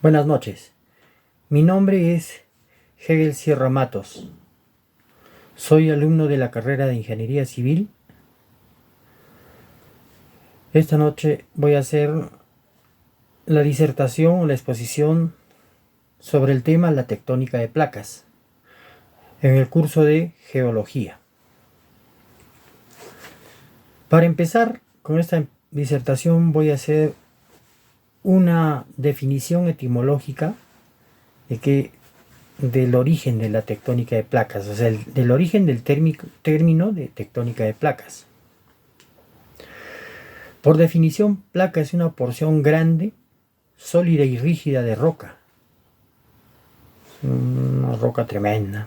Buenas noches, mi nombre es Hegel Sierra Matos. Soy alumno de la carrera de Ingeniería Civil. Esta noche voy a hacer la disertación o la exposición sobre el tema la tectónica de placas en el curso de Geología. Para empezar con esta disertación voy a hacer una definición etimológica del origen de la tectónica de placas, o sea, del origen del término de tectónica de placas. Por definición, placa es una porción grande, sólida y rígida de roca. Una roca tremenda.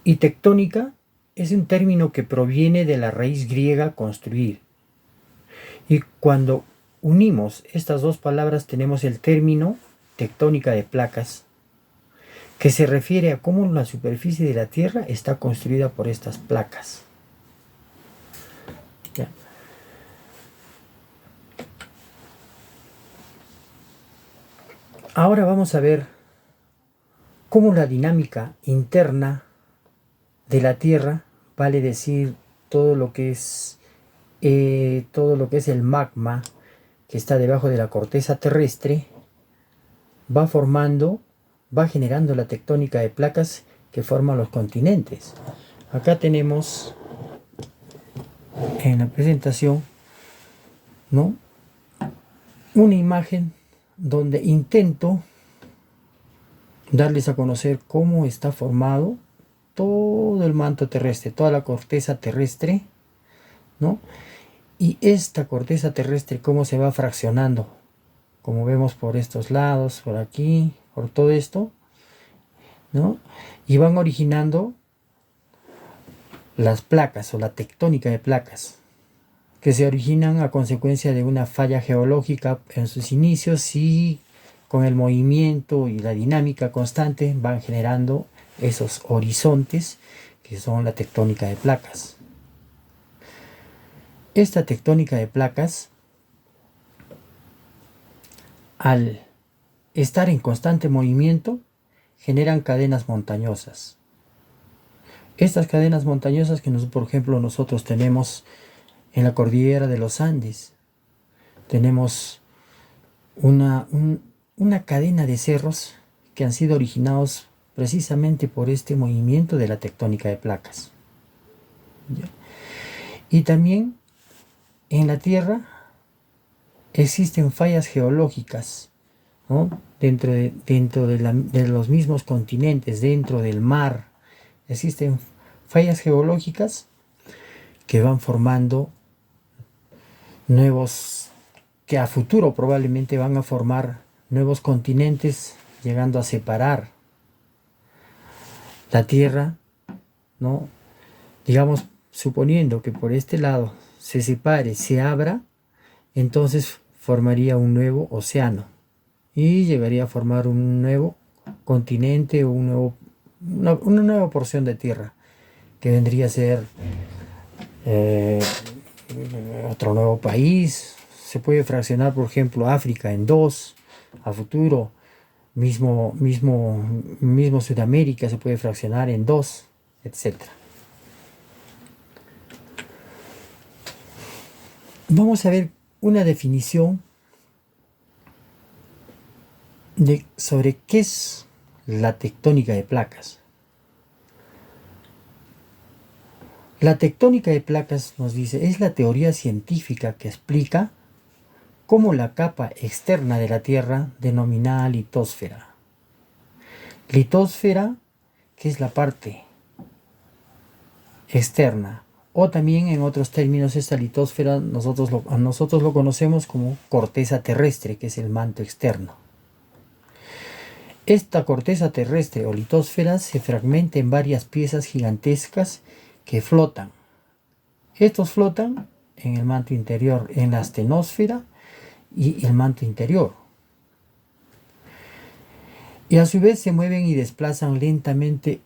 Y tectónica es un término que proviene de la raíz griega construir. Y cuando unimos estas dos palabras tenemos el término tectónica de placas, que se refiere a cómo la superficie de la Tierra está construida por estas placas. ¿Ya? Ahora vamos a ver cómo la dinámica interna de la Tierra, vale decir todo lo que es el magma que está debajo de la corteza terrestre, va generando la tectónica de placas que forman los continentes. Acá tenemos en la presentación, ¿no?, una imagen donde intento darles a conocer cómo está formado todo el manto terrestre, toda la corteza terrestre, ¿no? Y esta corteza terrestre cómo se va fraccionando, como vemos por estos lados, por aquí, por todo esto, ¿no? Y van originando las placas o la tectónica de placas, que se originan a consecuencia de una falla geológica en sus inicios y con el movimiento y la dinámica constante van generando esos horizontes que son la tectónica de placas. Esta tectónica de placas, al estar en constante movimiento, generan cadenas montañosas. Estas cadenas montañosas que por ejemplo nosotros tenemos en la cordillera de los Andes, tenemos una cadena de cerros que han sido originados precisamente por este movimiento de la tectónica de placas. ¿Ya? Y también en la Tierra existen fallas geológicas, ¿no? Dentro de los mismos continentes, dentro del mar, existen fallas geológicas que van formando que a futuro probablemente van a formar nuevos continentes, llegando a separar la Tierra, ¿no? Digamos, suponiendo que por este lado se separe, se abra, entonces formaría un nuevo océano y llegaría a formar un nuevo continente o una nueva porción de tierra que vendría a ser otro nuevo país. Se puede fraccionar, por ejemplo, África en dos a futuro. Mismo Sudamérica se puede fraccionar en dos, etc. Vamos a ver una definición sobre qué es la tectónica de placas. La tectónica de placas, nos dice, es la teoría científica que explica cómo la capa externa de la Tierra, denominada litosfera. Litosfera, que es la parte externa, o también en otros términos esta litosfera nosotros lo conocemos como corteza terrestre, que es el manto externo. Esta corteza terrestre o litosfera se fragmenta en varias piezas gigantescas que flotan. Estos flotan en el manto interior, en la astenosfera y el manto interior. Y a su vez se mueven y desplazan lentamente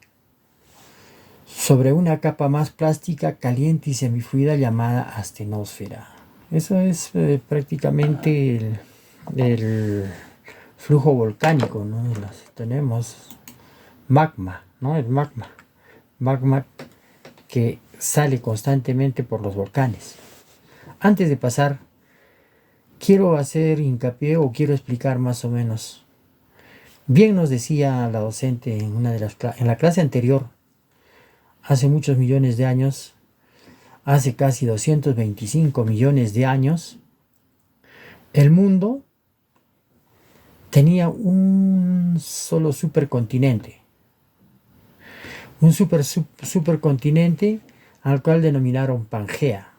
sobre una capa más plástica, caliente y semifluida llamada astenosfera. Eso es prácticamente flujo volcánico, ¿no? Tenemos magma, ¿no? El magma que sale constantemente por los volcanes. Antes de pasar, quiero hacer hincapié o quiero explicar más o menos. Bien nos decía la docente en la clase anterior, hace muchos millones de años, hace casi 225 millones de años, el mundo tenía un solo supercontinente. Un supercontinente al cual denominaron Pangea,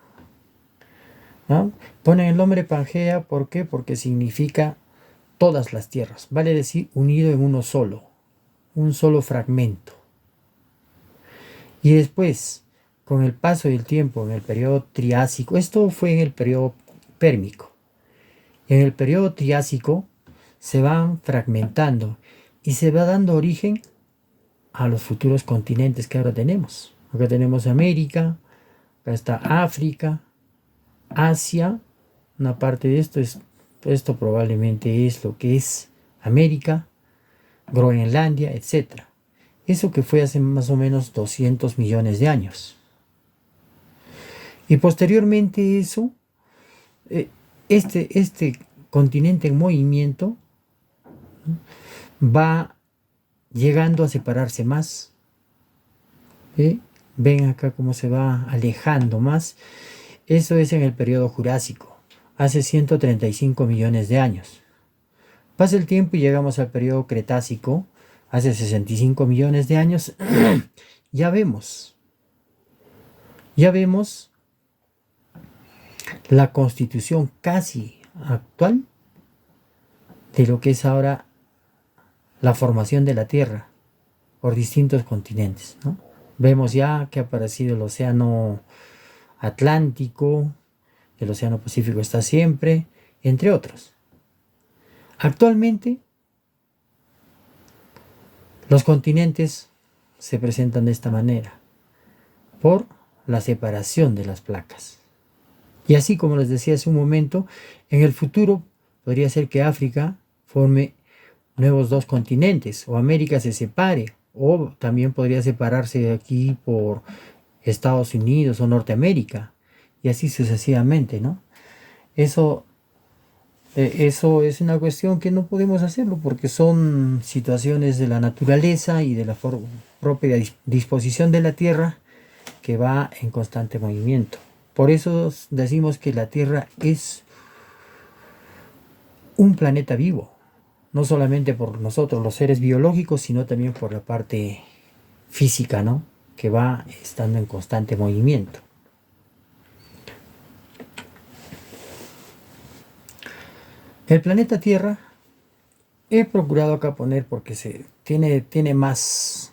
¿no? Ponen el nombre Pangea, ¿por qué? Porque significa todas las tierras, vale decir unido en uno solo, un solo fragmento. Y después, con el paso del tiempo, en el periodo Triásico, esto fue en el periodo Pérmico, en el periodo Triásico se van fragmentando y se va dando origen a los futuros continentes que ahora tenemos. Acá tenemos América, acá está África, Asia, una parte de esto probablemente es lo que es América, Groenlandia, etc. Eso que fue hace más o menos 200 millones de años. Y posteriormente eso, este continente en movimiento va llegando a separarse más. Ven acá cómo se va alejando más. Eso es en el periodo Jurásico, hace 135 millones de años. Pasa el tiempo y llegamos al periodo Cretácico, hace 65 millones de años. Ya vemos la constitución casi actual de lo que es ahora la formación de la Tierra por distintos continentes, ¿no? Vemos ya que ha aparecido el océano Atlántico, el océano Pacífico está siempre, entre otros. Actualmente, los continentes se presentan de esta manera, por la separación de las placas. Y así como les decía hace un momento, en el futuro podría ser que África forme nuevos dos continentes, o América se separe, o también podría separarse de aquí por Estados Unidos o Norteamérica, y así sucesivamente, ¿no? Eso es una cuestión que no podemos hacerlo porque son situaciones de la naturaleza y de la propia disposición de la Tierra que va en constante movimiento. Por eso decimos que la Tierra es un planeta vivo, no solamente por nosotros los seres biológicos, sino también por la parte física, ¿no? Que va estando en constante movimiento. El planeta Tierra, he procurado acá poner porque tiene más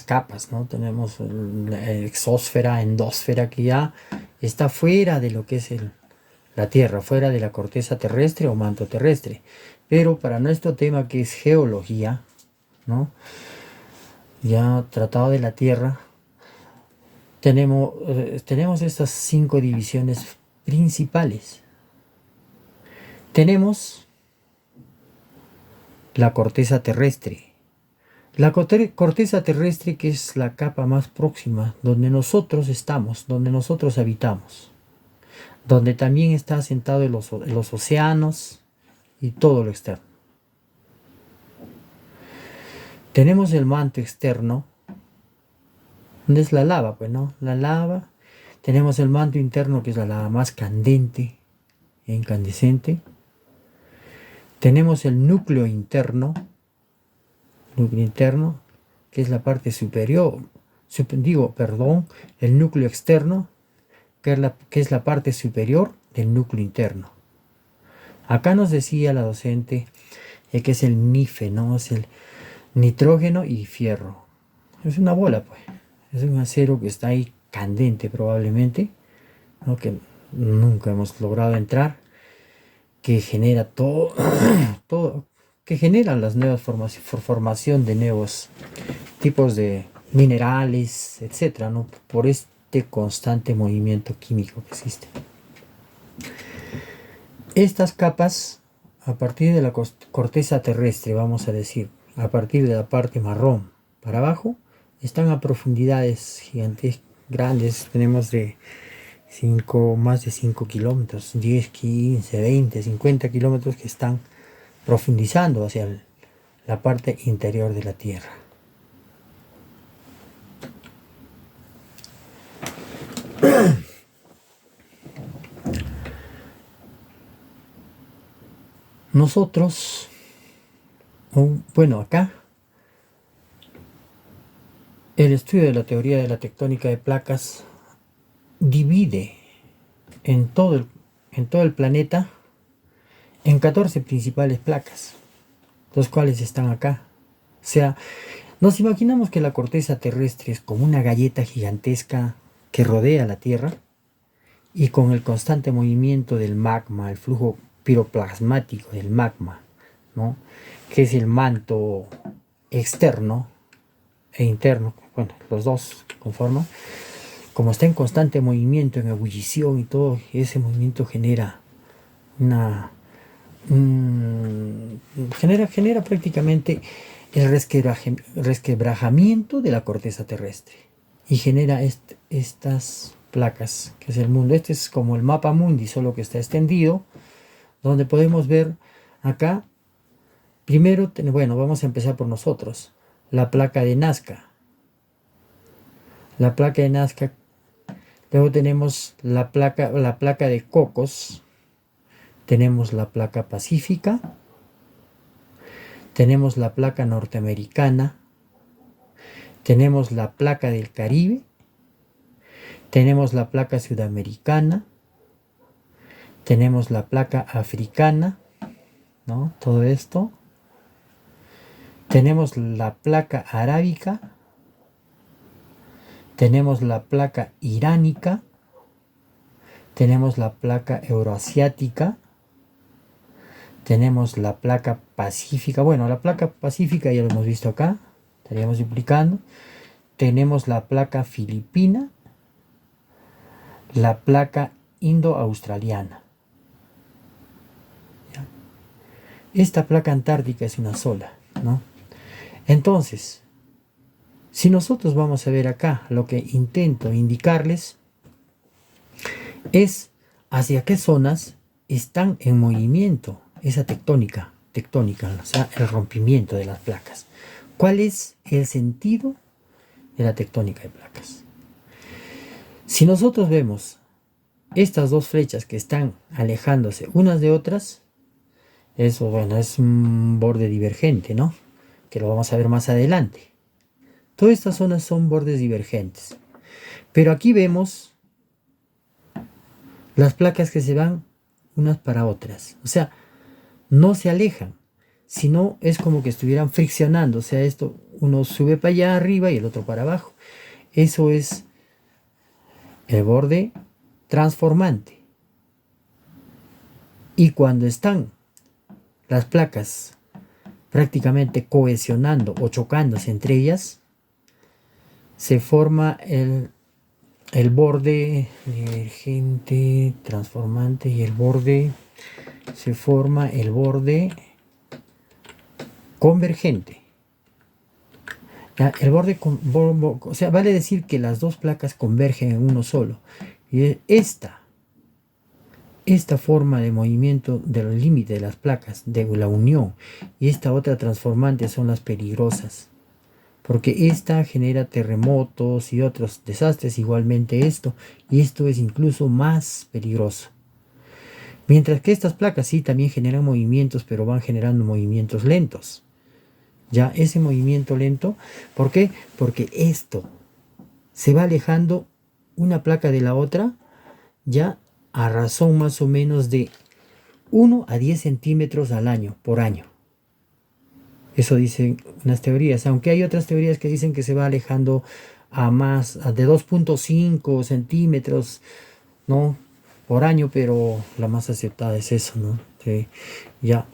capas, ¿no? Tenemos la exósfera, endósfera, que ya está fuera de lo que es la Tierra, fuera de la corteza terrestre o manto terrestre. Pero para nuestro tema, que es geología, ¿no? Ya tratado de la Tierra, tenemos estas 5 divisiones principales. Tenemos la corteza terrestre. La corteza terrestre, que es la capa más próxima donde nosotros estamos, donde nosotros habitamos, donde también está asentado los océanos y todo lo externo. Tenemos el manto externo, donde es la lava, pues, ¿no? La lava. Tenemos el manto interno, que es la lava más candente e incandescente. Tenemos el núcleo interno, que es la parte superior, el núcleo externo, que es la parte superior del núcleo interno. Acá nos decía la docente que es el NIFE, ¿no? Es el nitrógeno y fierro. Es una bola, pues. Es un acero que está ahí candente probablemente, ¿no? Que nunca hemos logrado entrar, que genera todo, que genera las nuevas formación de nuevos tipos de minerales, etcétera, ¿no? Por este constante movimiento químico que existe. Estas capas, a partir de la corteza terrestre, vamos a decir, a partir de la parte marrón para abajo, están a profundidades gigantes, grandes. Tenemos de más de 5 kilómetros, 10, 15, 20, 50 kilómetros que están profundizando hacia la parte interior de la Tierra. Nosotros, bueno, acá, el estudio de la teoría de la tectónica de placas divide en todo el planeta en 14 principales placas, los cuales están acá. O sea, nos imaginamos que la corteza terrestre es como una galleta gigantesca que rodea la Tierra, y con el constante movimiento del magma, el flujo piroplasmático del magma, ¿no?, que es el manto externo e interno, bueno, los dos conforman, como está en constante movimiento, en ebullición y todo, ese movimiento genera genera prácticamente el resquebrajamiento de la corteza terrestre, y genera estas placas, que es el mundo. Este es como el mapa mundi, solo que está extendido, donde podemos ver acá, primero, bueno, vamos a empezar por nosotros, la placa de Nazca. La placa de Nazca, luego tenemos la placa de Cocos, tenemos la placa pacífica, tenemos la placa norteamericana, tenemos la placa del Caribe, tenemos la placa sudamericana, tenemos la placa africana, ¿no?, todo esto. Tenemos la placa arábica, tenemos la placa iránica, tenemos la placa euroasiática, tenemos la placa pacífica. Bueno, la placa pacífica ya lo hemos visto acá, estaríamos duplicando. Tenemos la placa filipina, la placa indo-australiana. Esta placa antártica es una sola, ¿no? Entonces, si nosotros vamos a ver acá, lo que intento indicarles es hacia qué zonas están en movimiento esa tectónica, o sea, el rompimiento de las placas. ¿Cuál es el sentido de la tectónica de placas? Si nosotros vemos estas dos flechas que están alejándose unas de otras, eso, bueno, es un borde divergente, ¿no?, que lo vamos a ver más adelante. Todas estas zonas son bordes divergentes, pero aquí vemos las placas que se van unas para otras, o sea, no se alejan, sino es como que estuvieran friccionando. O sea, esto, uno sube para allá arriba y el otro para abajo. Eso es el borde transformante. Y cuando están las placas prácticamente cohesionando o chocándose entre ellas, se forma el borde divergente, transformante, y el borde, se forma el borde convergente. Ya, el borde, o sea, vale decir que las dos placas convergen en uno solo. Y esta forma de movimiento del límite de las placas, de la unión, y esta otra transformante son las peligrosas, porque esta genera terremotos y otros desastres, igualmente esto, y esto es incluso más peligroso. Mientras que estas placas sí también generan movimientos, pero van generando movimientos lentos. Ya ese movimiento lento, ¿por qué? Porque esto se va alejando una placa de la otra, ya a razón más o menos de 1 a 10 centímetros al año, por año. Eso dicen unas teorías, aunque hay otras teorías que dicen que se va alejando a más de 2.5 centímetros, ¿no?, por año, pero la más aceptada es eso, ¿no? Sí, ya.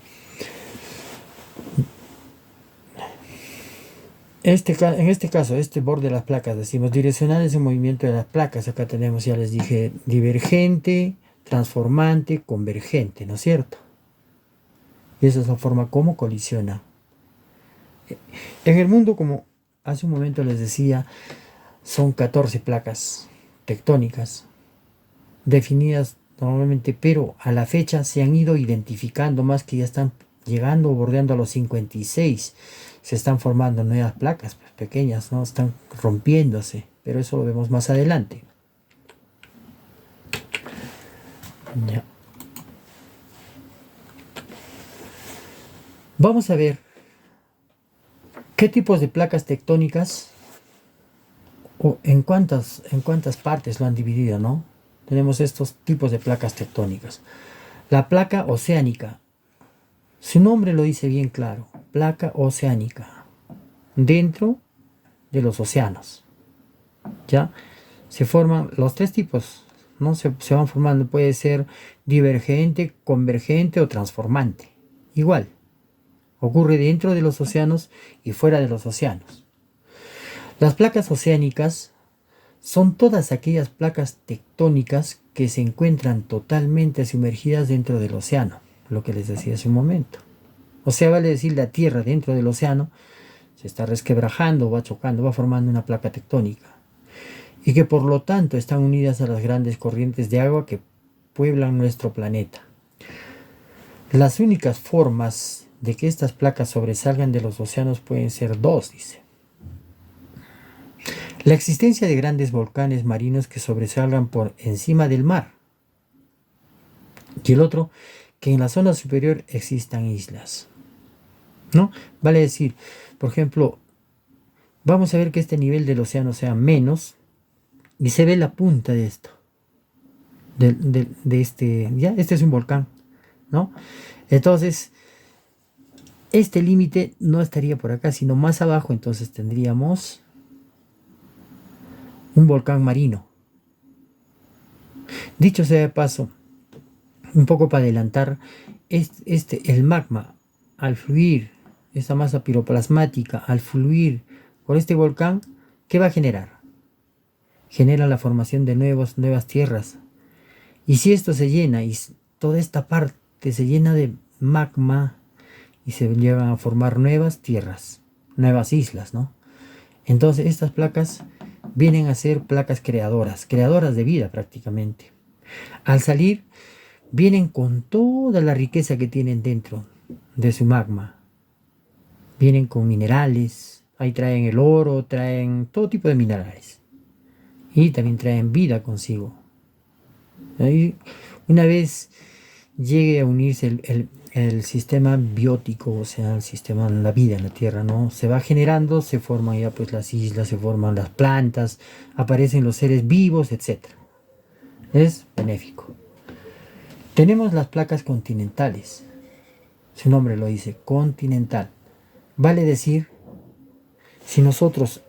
En este caso, este borde de las placas, decimos direccionales de movimiento de las placas. Acá tenemos, ya les dije, divergente, transformante, convergente, ¿no es cierto? Y esa es la forma como colisiona. En el mundo, como hace un momento les decía, son 14 placas tectónicas definidas normalmente, pero a la fecha se han ido identificando más, que ya están llegando o bordeando a los 56. Se están formando nuevas placas pues, pequeñas, ¿no? Están rompiéndose, pero eso lo vemos más adelante. Ya. Vamos a ver qué tipos de placas tectónicas o en cuántas partes lo han dividido, ¿no? Tenemos estos tipos de placas tectónicas. La placa oceánica, su nombre lo dice bien claro, placa oceánica, dentro de los océanos. ¿Ya? Se forman los tres tipos, ¿no? Se van formando, puede ser divergente, convergente o transformante. Igual, ocurre dentro de los océanos y fuera de los océanos. Las placas oceánicas son todas aquellas placas tectónicas que se encuentran totalmente sumergidas dentro del océano, lo que les decía hace un momento. O sea, vale decir, la Tierra dentro del océano se está resquebrajando, va chocando, va formando una placa tectónica. Y que por lo tanto están unidas a las grandes corrientes de agua que pueblan nuestro planeta. Las únicas formas de que estas placas sobresalgan de los océanos pueden ser dos, dice. La existencia de grandes volcanes marinos que sobresalgan por encima del mar. Y el otro, que en la zona superior existan islas. ¿No? Vale decir, por ejemplo, vamos a ver que este nivel del océano sea menos y se ve la punta de esto. Este es un volcán, ¿no? Entonces, este límite no estaría por acá, sino más abajo, entonces tendríamos un volcán marino. Dicho sea de paso, un poco para adelantar, el magma, al fluir, esa masa piroplasmática, al fluir por este volcán, ¿qué va a generar? Genera la formación de nuevas tierras. Y si esto se llena y toda esta parte se llena de magma y se llevan a formar nuevas tierras, nuevas islas, ¿no? Entonces estas placas vienen a ser placas creadoras de vida prácticamente. Al salir, vienen con toda la riqueza que tienen dentro de su magma. Vienen con minerales, ahí traen el oro, traen todo tipo de minerales. Y también traen vida consigo. Ahí, una vez llegue a unirse el sistema biótico, o sea, el sistema de la vida en la Tierra, ¿no? Se va generando, se forman ya pues las islas, se forman las plantas, aparecen los seres vivos, etc. Es benéfico. Tenemos las placas continentales. Su nombre lo dice, continental. Vale decir, si nosotros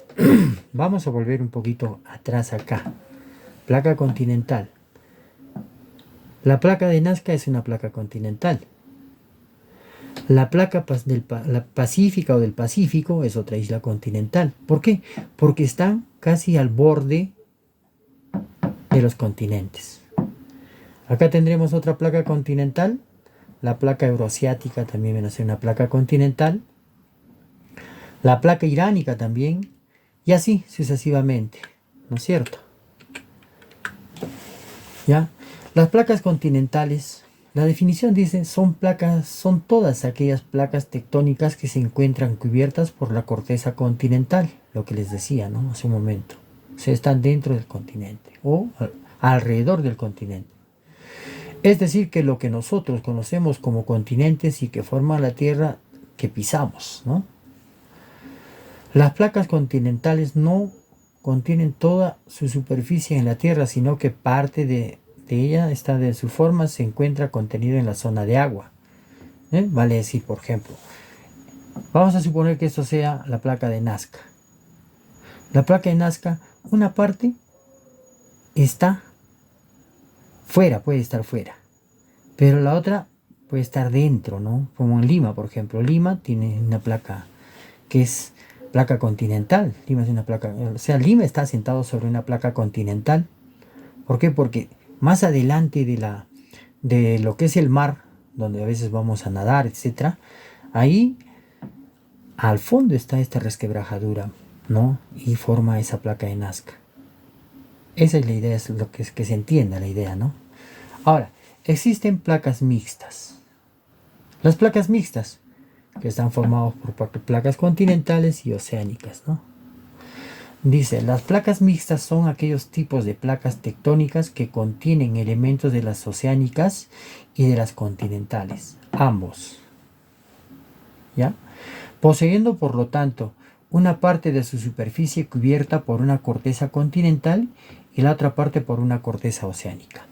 vamos a volver un poquito atrás acá, placa continental. La placa de Nazca es una placa continental. La placa la Pacífica o del Pacífico es otra isla continental. ¿Por qué? Porque están casi al borde de los continentes. Acá tendremos otra placa continental. La placa euroasiática también viene a ser una placa continental. La placa iránica también. Y así sucesivamente. ¿No es cierto? ¿Ya? Las placas continentales, la definición dice, son todas aquellas placas tectónicas que se encuentran cubiertas por la corteza continental, lo que les decía, ¿no? Hace un momento. Se están dentro del continente o alrededor del continente. Es decir, que lo que nosotros conocemos como continentes y que forman la Tierra que pisamos, ¿no? Las placas continentales no contienen toda su superficie en la Tierra, sino que parte de ella, de su forma, se encuentra contenido en la zona de agua. Vale decir, por ejemplo, vamos a suponer que esto sea la placa de Nazca. La placa de Nazca, una parte está fuera, puede estar fuera, pero la otra puede estar dentro, ¿no? Como en Lima, por ejemplo. Lima tiene una placa que es placa continental. Lima es una placa, o sea, Lima está asentado sobre una placa continental. ¿Por qué? Porque más adelante de lo que es el mar, donde a veces vamos a nadar, etcétera, ahí al fondo está esta resquebrajadura, ¿no? Y forma esa placa de Nazca. Esa es la idea, es lo que es que se entienda la idea, ¿no? Ahora, existen placas mixtas. Las placas mixtas, que están formadas por placas continentales y oceánicas, ¿no? Dice, las placas mixtas son aquellos tipos de placas tectónicas que contienen elementos de las oceánicas y de las continentales, ambos, ¿ya? Poseyendo, por lo tanto, una parte de su superficie cubierta por una corteza continental y la otra parte por una corteza oceánica.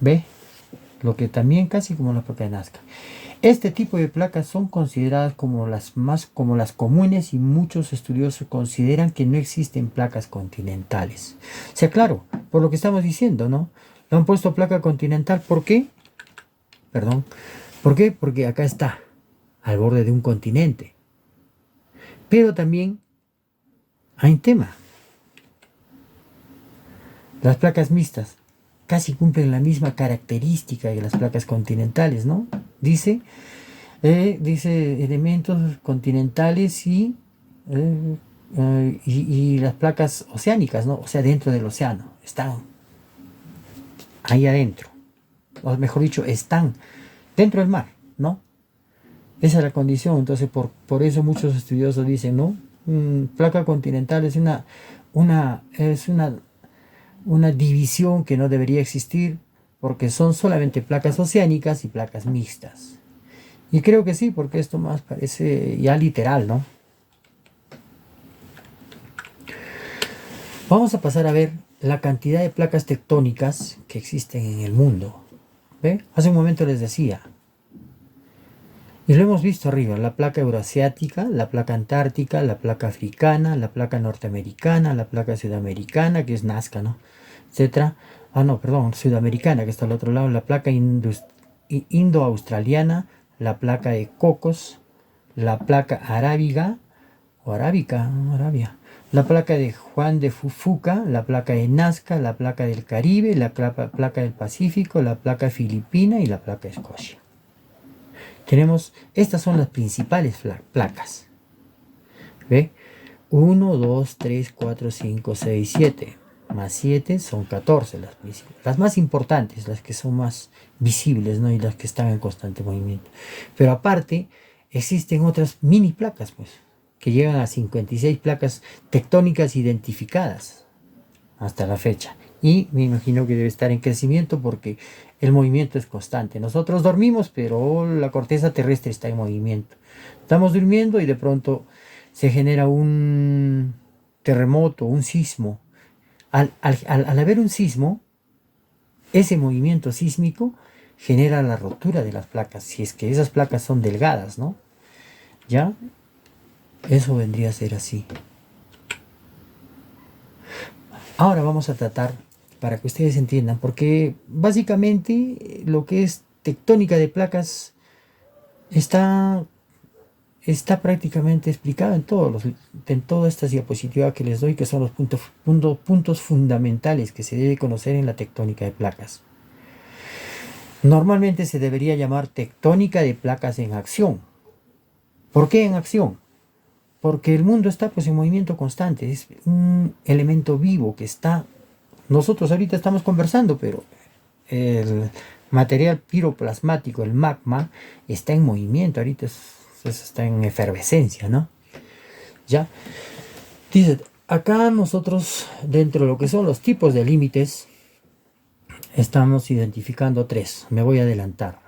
¿Ve? Lo que también casi como la placa de Nazca. Este tipo de placas son consideradas como las comunes y muchos estudiosos consideran que no existen placas continentales. O sea, claro, por lo que estamos diciendo, ¿no? Le han puesto placa continental, ¿por qué? Perdón. ¿Por qué? Porque acá está, al borde de un continente. Pero también hay un tema. Las placas mixtas casi cumplen la misma característica que las placas continentales, ¿no? Dice elementos continentales y las placas oceánicas, ¿no? O sea, dentro del océano, están ahí adentro, o mejor dicho, están dentro del mar, ¿no? Esa es la condición, entonces por eso muchos estudiosos dicen, ¿no? Placa continental es una división que no debería existir porque son solamente placas oceánicas y placas mixtas. Y creo que sí, porque esto más parece ya literal, ¿no? Vamos a pasar a ver la cantidad de placas tectónicas que existen en el mundo. ¿Ve? Hace un momento les decía, y lo hemos visto arriba, la placa euroasiática, la placa antártica, la placa africana, la placa norteamericana, la placa sudamericana, que es Nazca, ¿no? Etcétera. Ah, no, perdón, sudamericana, que está al otro lado, la placa indo-australiana, la placa de Cocos, la placa arábiga, o arábica, no, Arabia, la placa de Juan de Fufuca, la placa de Nazca, la placa del Caribe, la placa del Pacífico, la placa filipina y la placa de Escocia. Tenemos, estas son las principales placas. ¿Ve? 1, 2, 3, 4, 5, 6, 7. Más 7 son 14 las más importantes, las que son más visibles, ¿no? Y las que están en constante movimiento. Pero aparte, existen otras mini placas, pues, que llegan a 56 placas tectónicas identificadas hasta la fecha. Y me imagino que debe estar en crecimiento porque el movimiento es constante. Nosotros dormimos, pero la corteza terrestre está en movimiento. Estamos durmiendo y de pronto se genera un terremoto, un sismo. Al haber un sismo, ese movimiento sísmico genera la rotura de las placas, si es que esas placas son delgadas, ¿no? ¿Ya? Eso vendría a ser así. Ahora vamos a tratar, para que ustedes entiendan, porque básicamente lo que es tectónica de placas está prácticamente explicado en todas estas diapositivas que les doy, que son los puntos fundamentales que se debe conocer en la tectónica de placas. Normalmente se debería llamar tectónica de placas en acción. ¿Por qué en acción? Porque el mundo está pues en movimiento constante, es un elemento vivo que está. Nosotros ahorita estamos conversando, pero el material piroplasmático, el magma, está en movimiento, ahorita está en efervescencia, ¿no? Ya. Dice, acá nosotros, dentro de lo que son los tipos de límites, estamos identificando 3. Me voy a adelantar.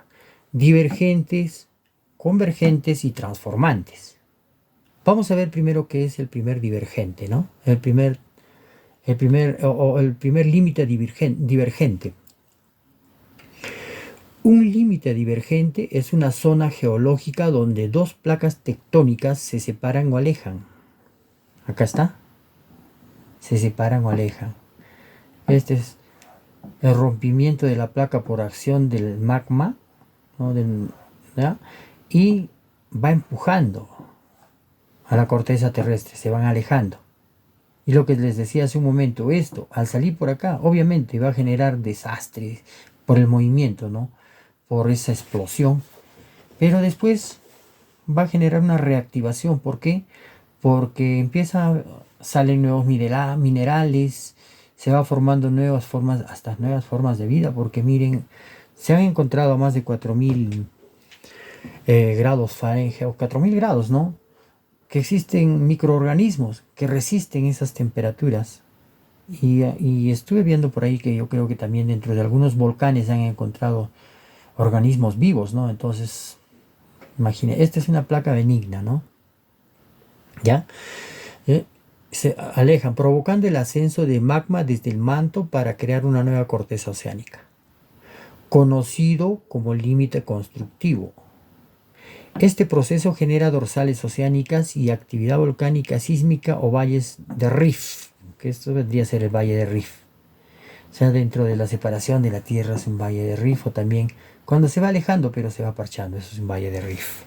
Divergentes, convergentes y transformantes. Vamos a ver primero qué es el primer divergente, ¿no? El primer límite divergente. Un límite divergente es una zona geológica donde dos placas tectónicas se separan o alejan. Acá está. Se separan o alejan. Este es el rompimiento de la placa por acción del magma, ¿no? ¿Ya? Y va empujando a la corteza terrestre, se van alejando. Y lo que les decía hace un momento, esto, al salir por acá, obviamente va a generar desastres por el movimiento, ¿no? por esa explosión, pero después va a generar una reactivación. ¿Por qué? Porque salen nuevos minerales, se va formando nuevas formas, hasta nuevas formas de vida, porque miren, se han encontrado a más de 4000 grados Fahrenheit, o 4000 grados, ¿no? Que existen microorganismos que resisten esas temperaturas. Y estuve viendo por ahí que yo creo que también dentro de algunos volcanes se han encontrado organismos vivos, ¿no? Entonces, imagine, esta es una placa benigna, ¿no? ¿Ya? Se alejan, provocando el ascenso de magma desde el manto para crear una nueva corteza oceánica, conocido como límite constructivo. Este proceso genera dorsales oceánicas y actividad volcánica sísmica o valles de rift, que esto vendría a ser el valle de Rift. O sea, dentro de la separación de la Tierra es un valle de Rift, o también cuando se va alejando pero se va parchando, eso es un valle de Rift.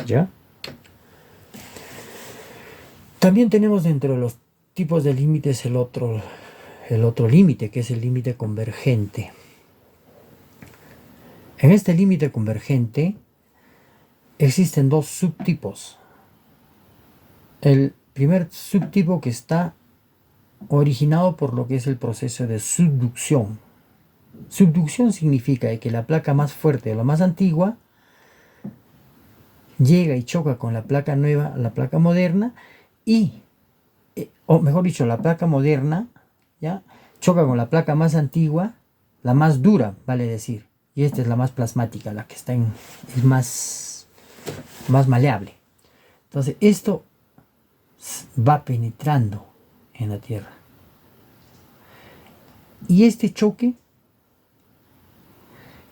¿Ya? También tenemos dentro de los tipos de límites el otro límite, que es el límite convergente. En este límite convergente existen dos subtipos. El primer subtipo que está originado por lo que es el proceso de subducción. Subducción significa que la placa más fuerte o la más antigua llega y choca con la placa nueva, la placa moderna, o mejor dicho, la placa moderna, ¿ya?, choca con la placa más antigua, la más dura, vale decir, y esta es la más plasmática, la que es más maleable. Entonces esto va penetrando en la Tierra, y este choque,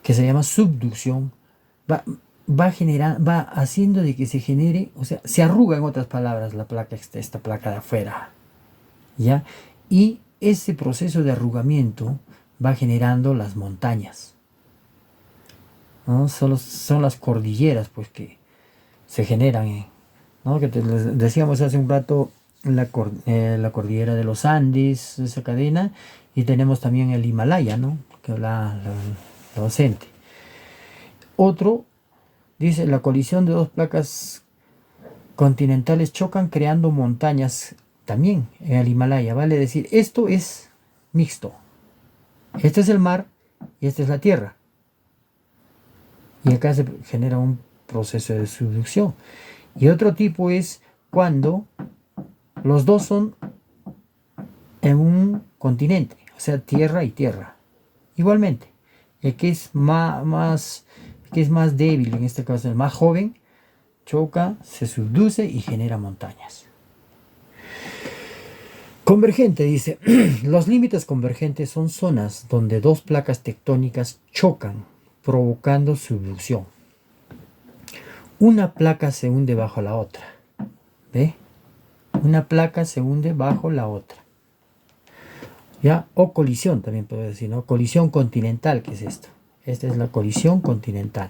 que se llama subducción, va haciendo de que se genere, o sea, se arruga, en otras palabras, la placa, esta placa de afuera, ¿ya? Y ese proceso de arrugamiento va generando las montañas, ¿no? Son las cordilleras, pues, que se generan, ¿no? Que les decíamos hace un rato, la cordillera de los Andes, esa cadena, y tenemos también el Himalaya, ¿no? Que la docente. Otro dice: la colisión de dos placas continentales chocan creando montañas también en el Himalaya. Vale decir, esto es mixto. Este es el mar y esta es la tierra. Y acá se genera un proceso de subducción. Y otro tipo es cuando los dos son en un continente, o sea, tierra y tierra. Igualmente, el que es más débil, en este caso el más joven, choca, se subduce y genera montañas. Convergente dice: los límites convergentes son zonas donde dos placas tectónicas chocan, provocando subducción. Una placa se hunde bajo la otra. ¿Ve? Una placa se hunde bajo la otra. ¿Ya? O colisión también puedo decir, ¿no? Colisión continental, ¿qué es esto? Esta es la colisión continental.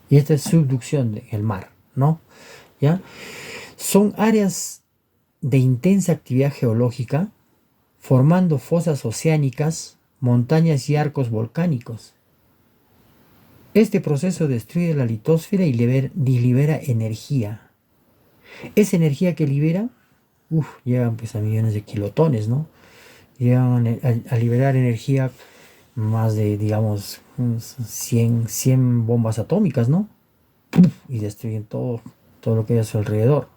Y esta es subducción del mar, ¿no? ¿Ya? Son áreas de intensa actividad geológica, formando fosas oceánicas, montañas y arcos volcánicos. Este proceso destruye la litosfera y libera energía. Esa energía que libera, llegan pues a millones de kilotones, ¿no? Llegan a liberar energía más de, digamos, 100 bombas atómicas, ¿no? Y destruyen todo lo que hay a su alrededor,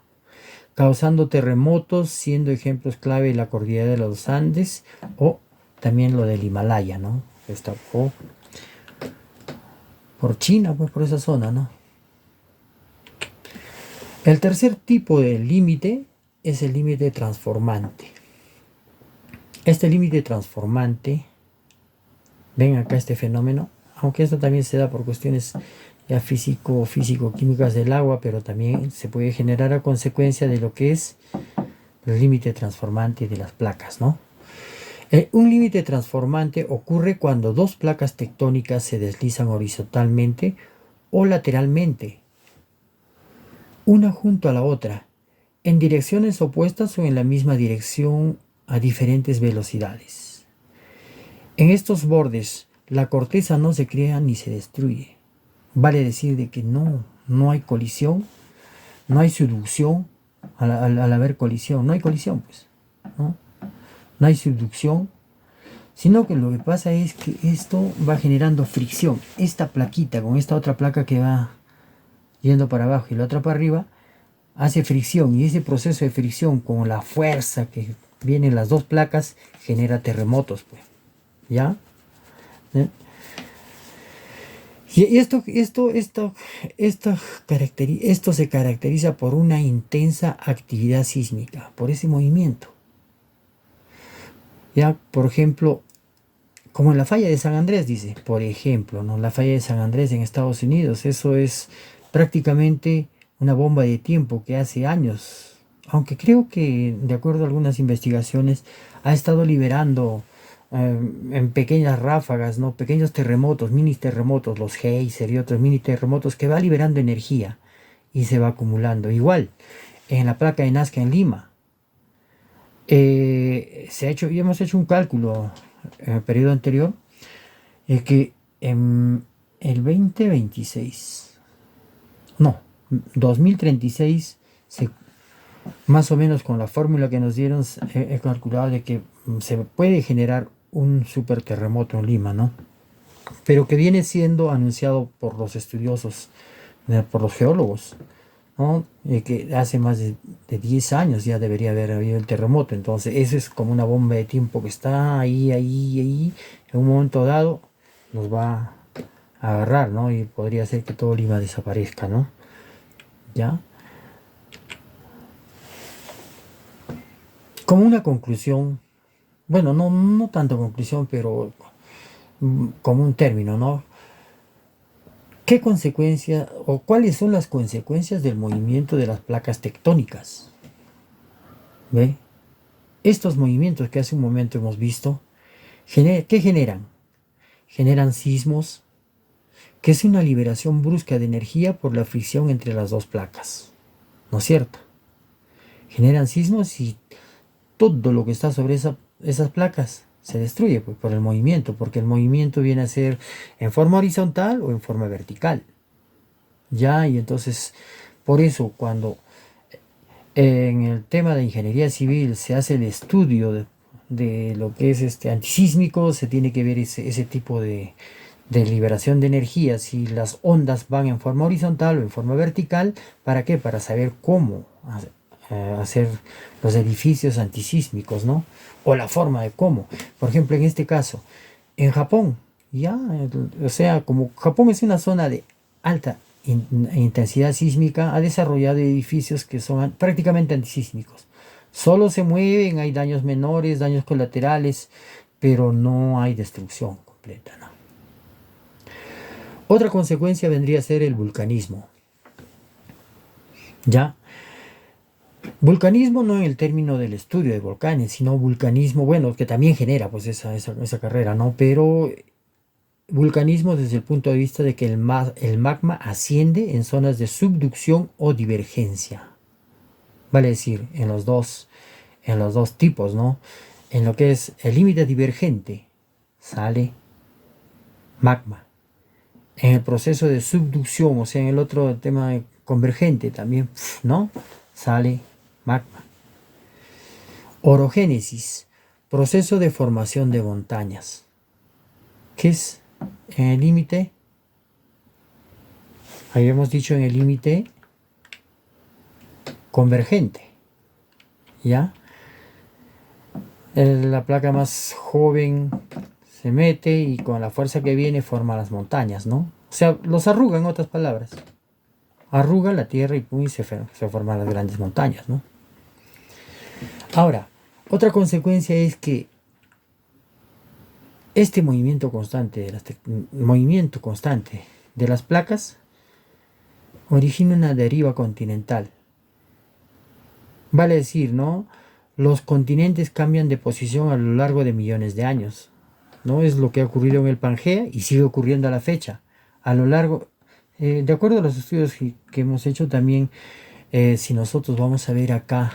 causando terremotos, siendo ejemplos clave la cordillera de los Andes o también lo del Himalaya, ¿no? Está por China, pues por esa zona, ¿no? El tercer tipo de límite es el límite transformante. Este límite transformante, ven acá este fenómeno, aunque esto también se da por cuestiones ya físico-químicas del agua, pero también se puede generar a consecuencia de lo que es el límite transformante de las placas, ¿no? Un límite transformante ocurre cuando dos placas tectónicas se deslizan horizontalmente o lateralmente, una junto a la otra, en direcciones opuestas o en la misma dirección a diferentes velocidades. En estos bordes, la corteza no se crea ni se destruye. Vale decir de que no hay colisión, no hay subducción al haber colisión. No hay colisión, pues, ¿no? No hay subducción, sino que lo que pasa es que esto va generando fricción. Esta plaquita con esta otra placa que va yendo para abajo y la otra para arriba, hace fricción, y ese proceso de fricción con la fuerza que vienen las dos placas genera terremotos, pues, ¿ya? ¿Eh? Y esto se caracteriza por una intensa actividad sísmica, por ese movimiento. Ya, por ejemplo, como en la falla de San Andrés, dice, por ejemplo, ¿no? La falla de San Andrés en Estados Unidos, eso es prácticamente una bomba de tiempo que hace años, aunque creo que, de acuerdo a algunas investigaciones, ha estado liberando en pequeñas ráfagas, ¿no? Pequeños terremotos, mini terremotos, los geyser y otros mini terremotos, que va liberando energía y se va acumulando. Igual, en la placa de Nazca en Lima, y hemos hecho un cálculo en el periodo anterior, que en el 2026, no, 2036, más o menos con la fórmula que nos dieron, he calculado de que se puede generar un super terremoto en Lima, ¿no? Pero que viene siendo anunciado por los estudiosos, por los geólogos, ¿no? Que hace más de 10 años ya debería haber habido el terremoto. Entonces eso es como una bomba de tiempo que está ahí, en un momento dado nos va a agarrar, ¿no? Y podría ser que todo Lima desaparezca, ¿no? ¿Ya? Como una conclusión, bueno, no tanto conclusión, pero como un término, ¿no? ¿Qué consecuencia o cuáles son las consecuencias del movimiento de las placas tectónicas? ¿Ve? Estos movimientos que hace un momento hemos visto, ¿qué generan? Generan sismos, que es una liberación brusca de energía por la fricción entre las dos placas, ¿no es cierto? Generan sismos y todo lo que está sobre esas placas se destruye, pues, por el movimiento, porque el movimiento viene a ser en forma horizontal o en forma vertical. Ya, y entonces, por eso, cuando en el tema de ingeniería civil se hace el estudio de lo que es antisísmico, se tiene que ver ese tipo de liberación de energía, si las ondas van en forma horizontal o en forma vertical. ¿Para qué? Para saber cómo hacer los edificios antisísmicos, ¿no? O la forma de cómo. Por ejemplo, en este caso, en Japón, ya, o sea, como Japón es una zona de alta intensidad sísmica, ha desarrollado edificios que son prácticamente antisísmicos. Solo se mueven, hay daños menores, daños colaterales, pero no hay destrucción completa, ¿no? Otra consecuencia vendría a ser el vulcanismo. ¿Ya? Vulcanismo no en el término del estudio de volcanes, sino vulcanismo, bueno, que también genera pues esa carrera, ¿no? Pero vulcanismo desde el punto de vista de que el magma asciende en zonas de subducción o divergencia. Vale decir, en los dos tipos, ¿no? En lo que es el límite divergente, sale magma. En el proceso de subducción, o sea, en el otro tema convergente también, ¿no? Sale magma. Orogénesis, proceso de formación de montañas. ¿Qué es? En el límite, habíamos dicho en el límite convergente, ¿ya? La placa más joven se mete y con la fuerza que viene forma las montañas, ¿no? O sea, los arruga, en otras palabras. Arruga la tierra y, pum, y se forman las grandes montañas, ¿no? Ahora, otra consecuencia es que este movimiento constante de las placas origina una deriva continental. Vale decir, ¿no? Los continentes cambian de posición a lo largo de millones de años, ¿no? Es lo que ha ocurrido en el Pangea y sigue ocurriendo a la fecha. A lo largo, de acuerdo a los estudios que hemos hecho también, si nosotros vamos a ver acá,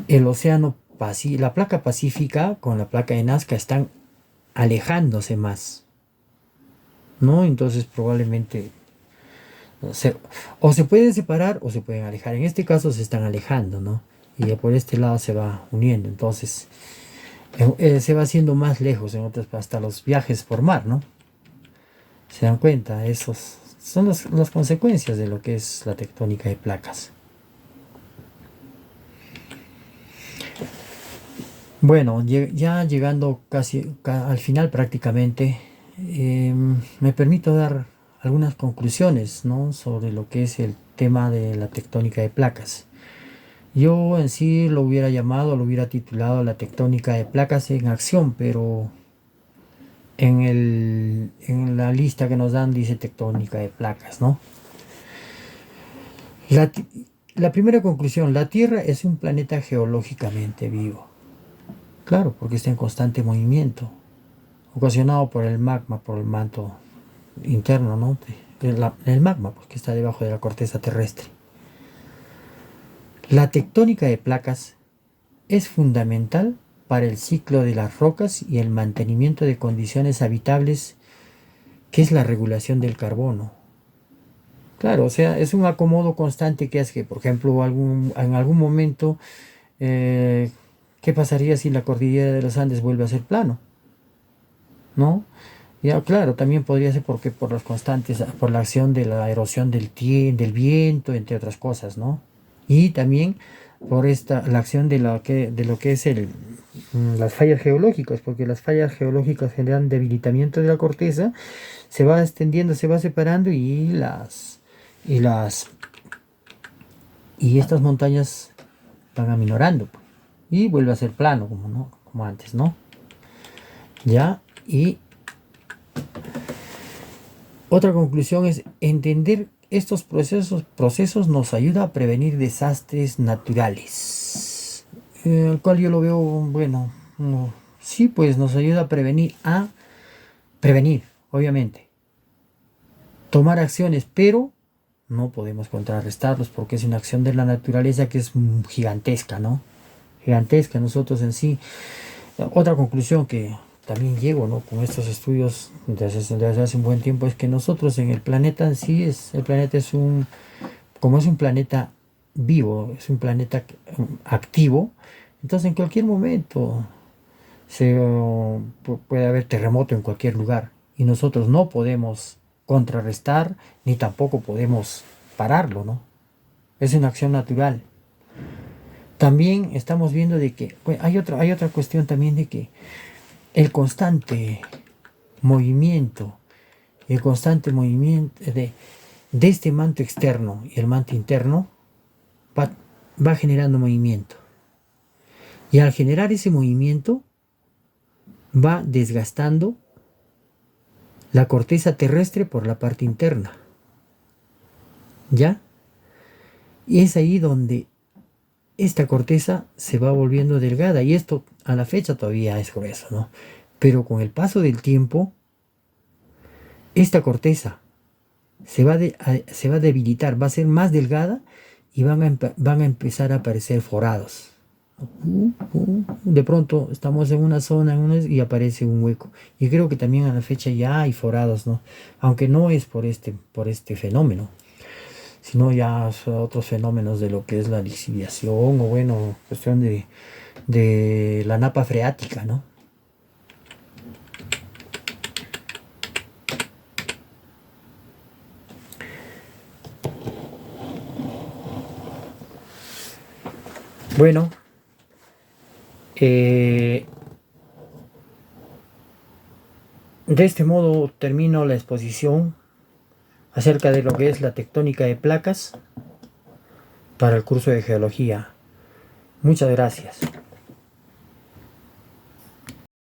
el océano Pacífico, la placa pacífica con la placa de Nazca están alejándose más, ¿no? Entonces probablemente o se pueden separar o se pueden alejar. En este caso se están alejando, ¿no? Y por este lado se va uniendo. Entonces se va haciendo más lejos, hasta los viajes por mar, ¿no? Se dan cuenta, esos son las consecuencias de lo que es la tectónica de placas. Bueno, ya llegando casi al final prácticamente, me permito dar algunas conclusiones, ¿no?, sobre lo que es el tema de la tectónica de placas. Yo en sí lo hubiera titulado la tectónica de placas en acción, pero en la lista que nos dan dice tectónica de placas, ¿no? La primera conclusión: la Tierra es un planeta geológicamente vivo. Claro, porque está en constante movimiento, ocasionado por el magma, por el manto interno, ¿no? El magma, porque está debajo de la corteza terrestre. La tectónica de placas es fundamental para el ciclo de las rocas y el mantenimiento de condiciones habitables, que es la regulación del carbono. Claro, o sea, es un acomodo constante que hace que, por ejemplo, en algún momento, ¿qué pasaría si la cordillera de los Andes vuelve a ser plano? ¿No? Ya, claro, también podría ser porque por los constantes, por la acción de la erosión del viento, entre otras cosas, ¿no? Y también por la acción de lo que es las fallas geológicas, porque las fallas geológicas generan debilitamiento de la corteza, se va extendiendo, se va separando y estas montañas van aminorando, pues, y vuelve a ser plano como, ¿no?, como antes, ¿no? Ya, y otra conclusión es entender estos procesos nos ayuda a prevenir desastres naturales, el cual yo lo veo, bueno, sí, pues nos ayuda a prevenir, obviamente, tomar acciones, pero no podemos contrarrestarlos porque es una acción de la naturaleza que es gigantesca, ¿no? Gigantesca. Nosotros en sí, otra conclusión que también llego, ¿no?, con estos estudios desde hace un buen tiempo, es que nosotros en el planeta en sí, como es un planeta vivo, es un planeta activo, entonces en cualquier momento puede haber terremoto en cualquier lugar y nosotros no podemos contrarrestar ni tampoco podemos pararlo, ¿no? Es una acción natural. También estamos viendo de que hay otra cuestión también, de que el constante movimiento de este manto externo y el manto interno va generando movimiento. Y al generar ese movimiento va desgastando la corteza terrestre por la parte interna. ¿Ya? Y es ahí donde esta corteza se va volviendo delgada, y esto a la fecha todavía es grueso, ¿no? Pero con el paso del tiempo, esta corteza se va a debilitar, va a ser más delgada y van a empezar a aparecer forados. De pronto estamos en una zona y aparece un hueco. Y creo que también a la fecha ya hay forados, ¿no? Aunque no es por este fenómeno, sino ya son otros fenómenos de lo que es la lixiviación, o bueno, cuestión de la napa freática, ¿no? Bueno, de este modo termino la exposición acerca de lo que es la tectónica de placas para el curso de geología. Muchas gracias.